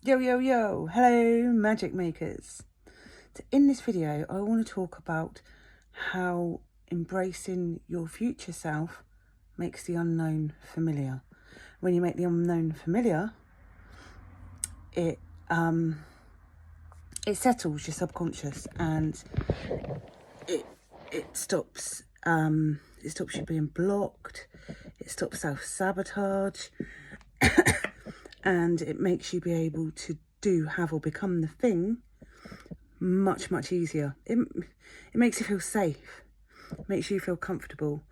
Yo, yo, yo, hello magic makers. So in this video, I want to talk about how embracing your future self makes the unknown familiar. When you make the unknown familiar, it settles your subconscious, and it stops you being blocked. It stops self-sabotage. And it makes you be able to do, have, or become the thing much, much easier. It makes you feel safe, makes you feel comfortable.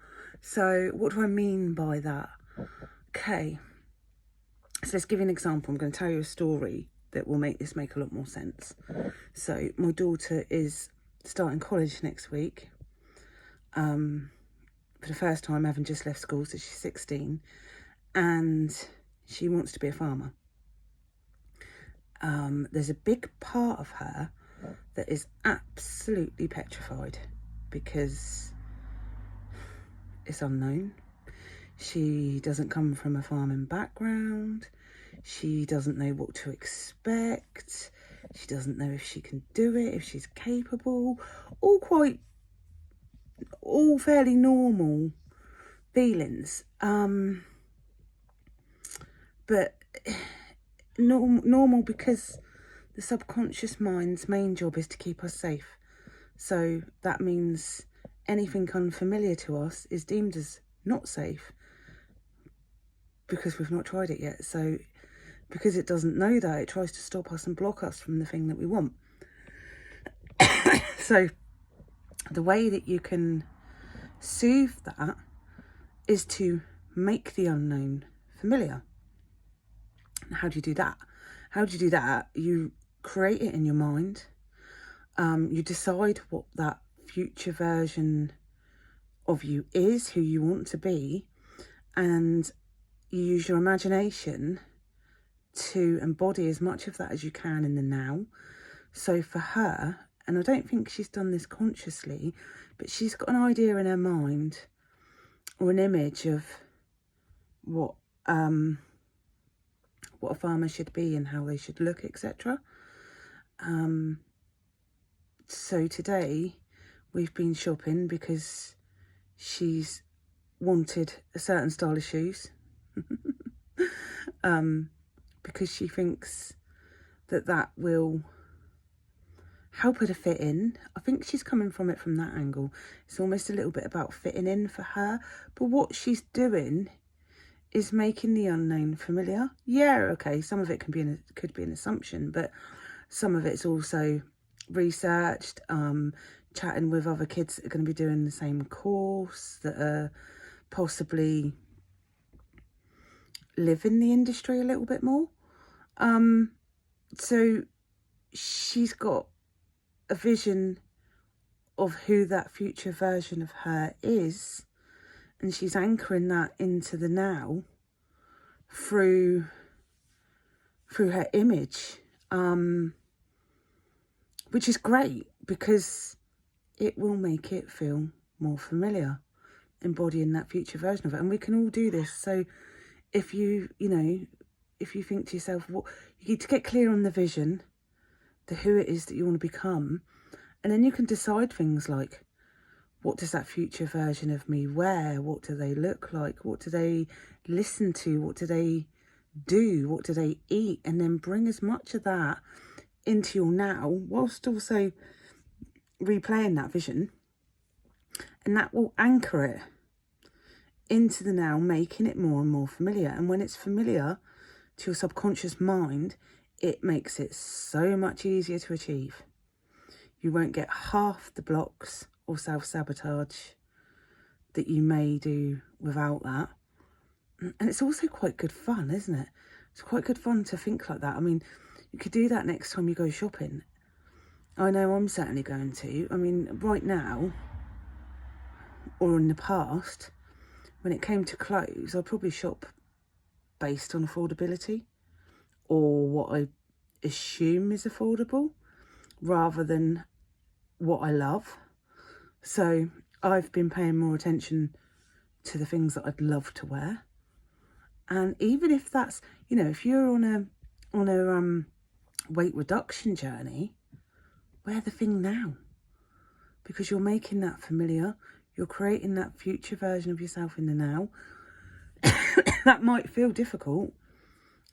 So what do I mean by that? Okay, so let's give you an example. I'm going to tell you a story that will make this make a lot more sense. So my daughter is starting college next week, for the first time, having just left school, so she's 16, and she wants to be a farmer. There's a big part of her that is absolutely petrified because it's unknown. She doesn't come from a farming background. She doesn't know what to expect. She doesn't know if she can do it, if she's capable. All fairly normal feelings. But normal because the subconscious mind's main job is to keep us safe. So that means anything unfamiliar to us is deemed as not safe because we've not tried it yet. So because it doesn't know that, it tries to stop us and block us from the thing that we want. So the way that you can soothe that is to make the unknown familiar. How do you do that? You create it in your mind. You decide what that future version of you is, who you want to be, and you use your imagination to embody as much of that as you can in the now. So for her, and I don't think she's done this consciously, but she's got an idea in her mind or an image of what a farmer should be and how they should look, etc. So today we've been shopping because she's wanted a certain style of shoes because she thinks that will help her to fit in. I think she's coming from it from that angle. It's almost a little bit about fitting in for her, but what she's doing is making the unknown familiar. Yeah, okay, some of it could be an assumption, but some of it's also researched, chatting with other kids that are going to be doing the same course, that are possibly live in the industry a little bit more. So she's got a vision of who that future version of her is, and she's anchoring that into the now through her image, which is great because it will make it feel more familiar, embodying that future version of it. And we can all do this. So if you think to yourself, what you need to get clear on the vision, the who it is that you want to become, and then you can decide things like, what does that future version of me wear? What do they look like? What do they listen to? What do they do? What do they eat? And then bring as much of that into your now, whilst also replaying that vision. And that will anchor it into the now, making it more and more familiar. And when it's familiar to your subconscious mind, it makes it so much easier to achieve. You won't get half the blocks or self-sabotage that you may do without that. And it's also quite good fun, isn't it? It's quite good fun to think like that. I mean, you could do that next time you go shopping. I know I'm certainly going to. I mean, right now, or in the past, when it came to clothes, I'd probably shop based on affordability or what I assume is affordable rather than what I love. So I've been paying more attention to the things that I'd love to wear. And even if that's, if you're on a weight reduction journey, wear the thing now. Because you're making that familiar. You're creating that future version of yourself in the now. That might feel difficult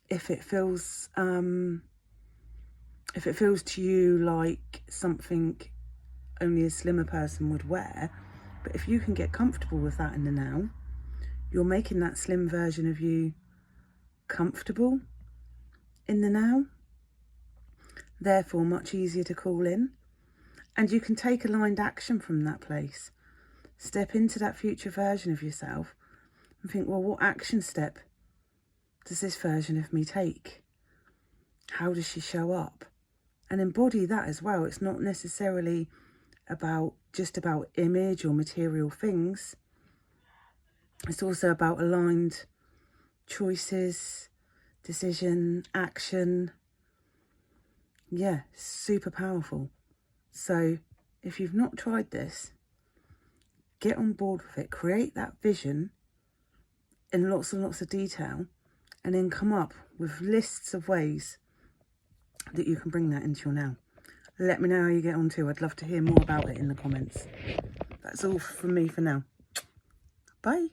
if it feels to you like something only a slimmer person would wear. But if you can get comfortable with that in the now, you're making that slim version of you comfortable in the now, therefore much easier to call in. And you can take aligned action from that place. Step into that future version of yourself and think, well, what action step does this version of me take? How does she show up? And embody that as well. It's not necessarily just about image or material things. It's also about aligned choices, decision, action. Yeah, super powerful. So if you've not tried this, get on board with it. Create that vision in lots and lots of detail, and then come up with lists of ways that you can bring that into your now. Let me know how you get on too. I'd love to hear more about it in the comments. That's all from me for now. Bye.